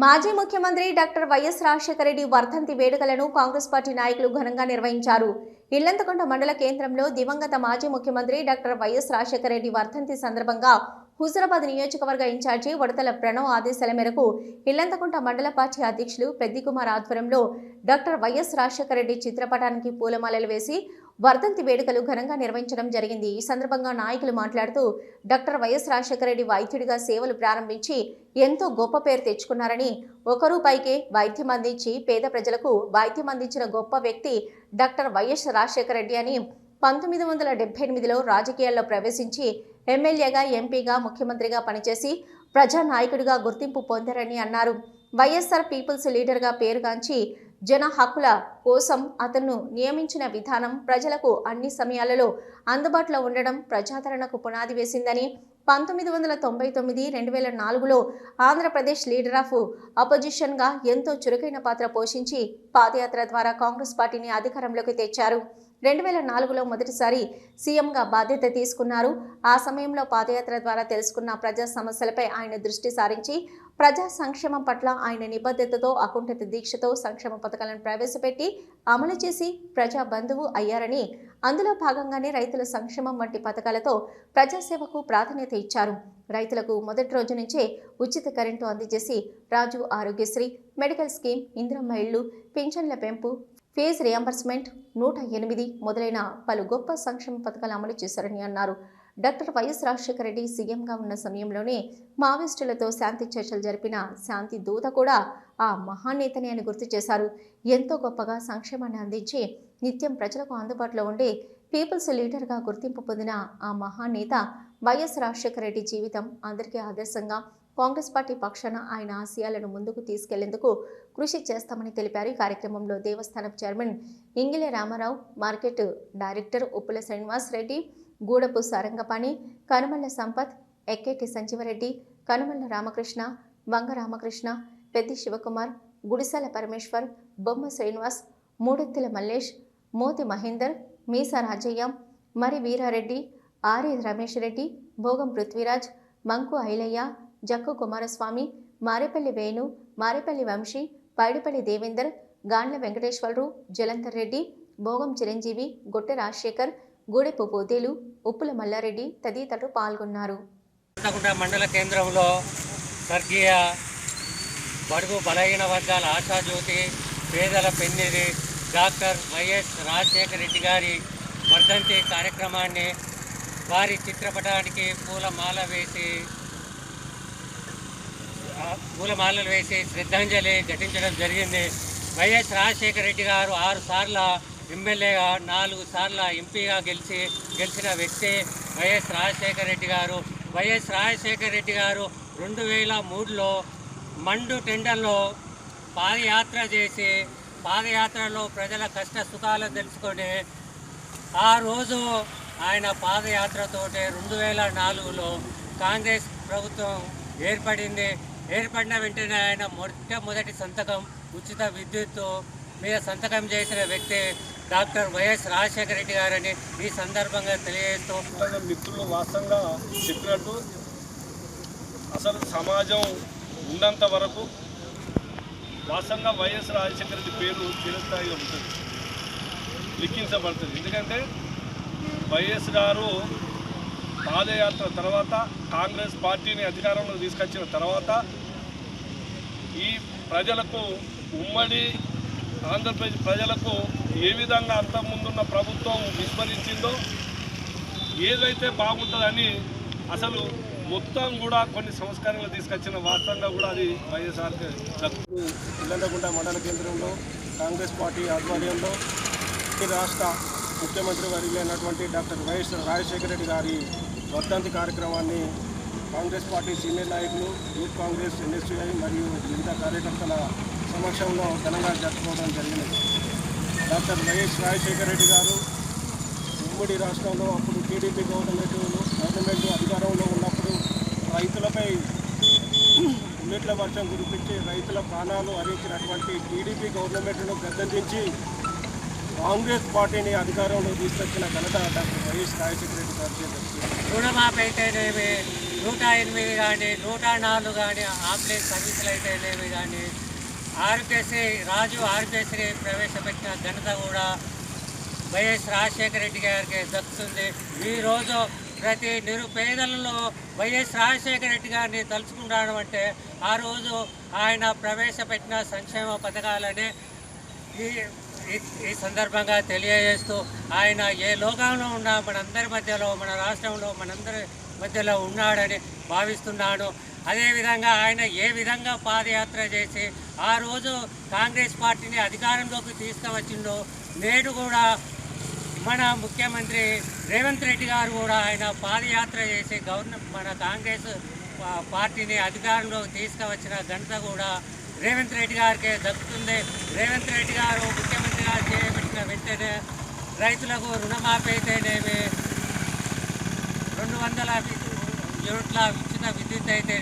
మాజీ ముఖ్యమంత్రి doctor YS Rajasekhara Reddy వర్ధంతి వేడుకలను కాంగ్రెస్ పార్టీ నాయకులు ఘనంగా నిర్వహించారు. ఇల్లంతకుంట మండల కేంద్రంలో దివంగత మాజీ ముఖ్యమంత్రి డాక్టర్ వైఎస్ రాజశేఖర రెడ్డి వర్ధంతి సందర్భంగా హుజురాబాద్ నియోజకవర్గ ఇన్ఛార్జి వడతల ప్రణవ్ ఆదేశాల మేరకు ఇల్లంతకుంట మండల పార్టీ అధ్యక్షులు పెద్దికుమార్ ఆధ్వర్యంలో డాక్టర్ వైఎస్ రాజశేఖర రెడ్డి చిత్రపటానికి పూలమాలలు వేసి వర్ధంతి వేడుకలు ఘనంగా నిర్వహించడం జరిగింది. ఈ సందర్భంగా నాయకులు మాట్లాడుతూ డాక్టర్ వైఎస్ రాజశేఖర రెడ్డి వైద్యుడిగా సేవలు ప్రారంభించి ఎంతో గొప్ప పేరు తెచ్చుకున్నారని, ₹1 వైద్యం అందించి పేద ప్రజలకు వైద్యం అందించిన గొప్ప వ్యక్తి డాక్టర్ వైఎస్ రాజశేఖర రెడ్డి అని 1978లో రాజకీయాల్లో ప్రవేశించి ఎమ్మెల్యేగా, ఎంపీగా, ముఖ్యమంత్రిగా పనిచేసి ప్రజానాయకుడిగా గుర్తింపు పొందారని అన్నారు. వైఎస్ఆర్ పీపుల్స్ లీడర్గా పేరుగాంచి జన హక్కుల కోసం అతను నియమించిన విధానం ప్రజలకు అన్ని సమయాలలో అందుబాటులో ఉండడం ప్రజాదరణకు పునాది వేసిందని, 1999, 2004లో ఆంధ్రప్రదేశ్ లీడర్ ఆఫ్ అపోజిషన్గా ఎంతో చురుకైన పాత్ర పోషించి పాదయాత్ర ద్వారా కాంగ్రెస్ పార్టీని అధికారంలోకి తెచ్చారు. 2004లో మొదటిసారి సీఎంగా బాధ్యత తీసుకున్నారు. ఆ సమయంలో పాదయాత్ర ద్వారా తెలుసుకున్న ప్రజా సమస్యలపై ఆయన దృష్టి సారించి ప్రజా సంక్షేమం పట్ల ఆయన నిబద్ధతతో, అకుంఠిత దీక్షతో సంక్షేమ పథకాలను ప్రవేశపెట్టి అమలు చేసి ప్రజా బంధువు అయ్యారని, అందులో భాగంగానే రైతుల సంక్షేమం వంటి పథకాలతో ప్రజాసేవకు ప్రాధాన్యత ఇచ్చారు. రైతులకు మొదటి రోజు నుంచే ఉచిత కరెంటు అందజేసి రాజు ఆరోగ్యశ్రీ, మెడికల్ స్కీమ్, ఇందిరమ్మ ఇళ్లు, పింఛన్ల పెంపు, ఫీజు రియంబర్స్మెంట్, 108 మొదలైన పలు గొప్ప సంక్షేమ పథకాలు అమలు చేశారని అన్నారు. డాక్టర్ వైఎస్ రాజశేఖర రెడ్డి సీఎంగా ఉన్న సమయంలోనే మావోయిస్టులతో శాంతి చర్చలు జరిపిన శాంతి దూత కూడా ఆ మహానేతని అని గుర్తు చేశారు. ఎంతో గొప్పగా సంక్షేమాన్ని అందించి నిత్యం ప్రజలకు అందుబాటులో ఉండే పీపుల్స్ లీడర్గా గుర్తింపు పొందిన ఆ మహానేత వైఎస్ రాజశేఖర రెడ్డి జీవితం అందరికీ ఆదర్శంగా కాంగ్రెస్ పార్టీ పక్షాన ఆయన ఆశయాలను ముందుకు తీసుకెళ్లేందుకు కృషి చేస్తామని తెలిపారు. ఈ కార్యక్రమంలో దేవస్థానం chairman Ingile Ramarao, market director Uppula Srinivas Reddy, Gudapu Sarangapani, Kanumalla Sampath, Ekketi Sanjeevareddy, Kanumalla Ramakrishna, Vanga Ramakrishna, Peddi Shivakumar, Gudisala Parameshwar, Bomma Srinivas, మూడెత్తుల Mallesh, Moti Mahender, మీసా Rajaiah, మరి వీరారెడ్డి, ఆరి రమేష్ రెడ్డి, భోగం పృథ్వీరాజ్, మంకు ఐలయ్య, జక్కు కుమారస్వామి, మారేపల్లి వేణు, మారేపల్లి వంశీ, పైడిపల్లి దేవేందర్, గాండ్ల వెంకటేశ్వరరావు, జలంధర్ రెడ్డి, భోగం చిరంజీవి, గొట్టె రాజశేఖర్, గూడెపు పోతేలు, ఉప్పుల మల్లారెడ్డి తదితరులు పాల్గొన్నారు. మండల కేంద్రంలో స్వర్గీయ బడుగు బలహీన వర్గాల ఆశాజ్యోతి, పేదల పెన్నిధి డాక్టర్ వైఎస్ రాజశేఖర రెడ్డి గారి వర్ధంతి కార్యక్రమాన్ని వారి చిత్రపటానికి పూలమాలలు వేసి శ్రద్ధాంజలి ఘటించడం జరిగింది. వైఎస్ రాజశేఖర రెడ్డి గారు 6 సార్ల ఎమ్మెల్యేగా, 4 సార్ల ఎంపీగా గెలిచిన వ్యక్తి వైఎస్ రాజశేఖర రెడ్డి గారు. వైఎస్ రాజశేఖర రెడ్డి గారు 2003లో మండు టెండర్లో పాదయాత్ర చేసి పాదయాత్రలో ప్రజల కష్ట సుఖాలను తెలుసుకొని ఆ రోజు ఆయన పాదయాత్రతోటే 2004లో కాంగ్రెస్ ప్రభుత్వం ఏర్పడిన వెంటనే ఆయన మొట్టమొదటి సంతకం ఉచిత విద్యుత్ మీద సంతకం చేసిన వ్యక్తి డాక్టర్ వైఎస్ రాజశేఖర రెడ్డి గారని ఈ సందర్భంగా తెలియజేస్తూ, మిత్రులు వాస్తవంగా చెప్పినట్టు అసలు సమాజం ఉన్నంత వరకు వాస్తవంగా వైఎస్ రాజశేఖర రెడ్డి పేరు చిరస్థాయిగా ఉంటుంది, లిఖించబడుతుంది. ఎందుకంటే వైఎస్ గారు పాదయాత్ర తర్వాత కాంగ్రెస్ పార్టీని అధికారంలో తీసుకొచ్చిన తర్వాత ఈ ప్రజలకు, ఉమ్మడి ఆంధ్రప్రదేశ్ ప్రజలకు ఏ విధంగా అంతకుముందున్న ప్రభుత్వం విస్మరించిందో, ఏదైతే బాగుంటుందని అసలు మొత్తం కూడా కొన్ని సంస్కరణలు తీసుకొచ్చిన వాస్తవంగా కూడా అది వైఎస్ఆర్ ఇల్లంతకుంట మండల కేంద్రంలో కాంగ్రెస్ పార్టీ ఆధ్వర్యంలో రాష్ట్ర ముఖ్యమంత్రి వర్యులైనటువంటి డాక్టర్ వైఎస్ రాజశేఖర రెడ్డి గారి వర్ధంతి కార్యక్రమాన్ని కాంగ్రెస్ పార్టీ సీనియర్ నాయకులు, యూత్ కాంగ్రెస్, ఎన్ఎస్యుఐ మరియు వివిధ కార్యకర్తల సమక్షంలో ఘనంగా జరుపుకోవడం జరిగింది. డాక్టర్ వైఎస్ రాజశేఖర రెడ్డి గారు ఉమ్మడి రాష్ట్రంలో అప్పుడు టీడీపీ గవర్నమెంట్ అధికారంలో ఉన్నప్పుడు రైతులపై నీట్ల వర్షం కురిపించి రైతుల ప్రాణాలు హరించినటువంటి టీడీపీ గవర్నమెంట్ను గద్దెదించి కాంగ్రెస్ పార్టీని అధికారంలో తీసుకొచ్చిన ఘనత డాక్టర్ వైఎస్ రాజశేఖర రెడ్డి గారి. రుణమాఫీ అయితేనేమి, 108 కానీ 104 కానీ ఆంబులెన్స్ సర్వీసులు అయితేనేవి కానీ ఆరోగ్యశ్రీ ప్రవేశపెట్టిన ఘనత కూడా వైఎస్ రాజశేఖర రెడ్డి గారికి దక్కుతుంది. ఈరోజు ప్రతి నిరుపేదలలో వైఎస్ రాజశేఖర రెడ్డి గారిని తలుచుకుంటాడు అంటే ఆ రోజు ఆయన ప్రవేశపెట్టిన సంక్షేమ పథకాలని ఈ సందర్భంగా తెలియజేస్తూ ఆయన ఏ లోకంలో ఉన్నా మనందరి మధ్యలో, మన రాష్ట్రంలో మనందరి మధ్యలో ఉన్నాడని భావిస్తున్నాను. అదేవిధంగా ఆయన ఏ విధంగా పాదయాత్ర చేసి ఆ రోజు కాంగ్రెస్ పార్టీని అధికారంలోకి తీసుకువచ్చిండో నేడు కూడా మన ముఖ్యమంత్రి రేవంత్ రెడ్డి గారు కూడా ఆయన పాదయాత్ర చేసి మన కాంగ్రెస్ పార్టీని అధికారంలోకి తీసుకువచ్చిన ఘనత కూడా రేవంత్ రెడ్డి గారికే దక్కుతుంది. రేవంత్ రెడ్డి గారు ముఖ్యమంత్రిగా చేపట్టిన వెంటనే రైతులకు రుణమాఫీ అయితేనేమి, 200 యూనిట్ల ఉచిత విద్యుత్ అయితే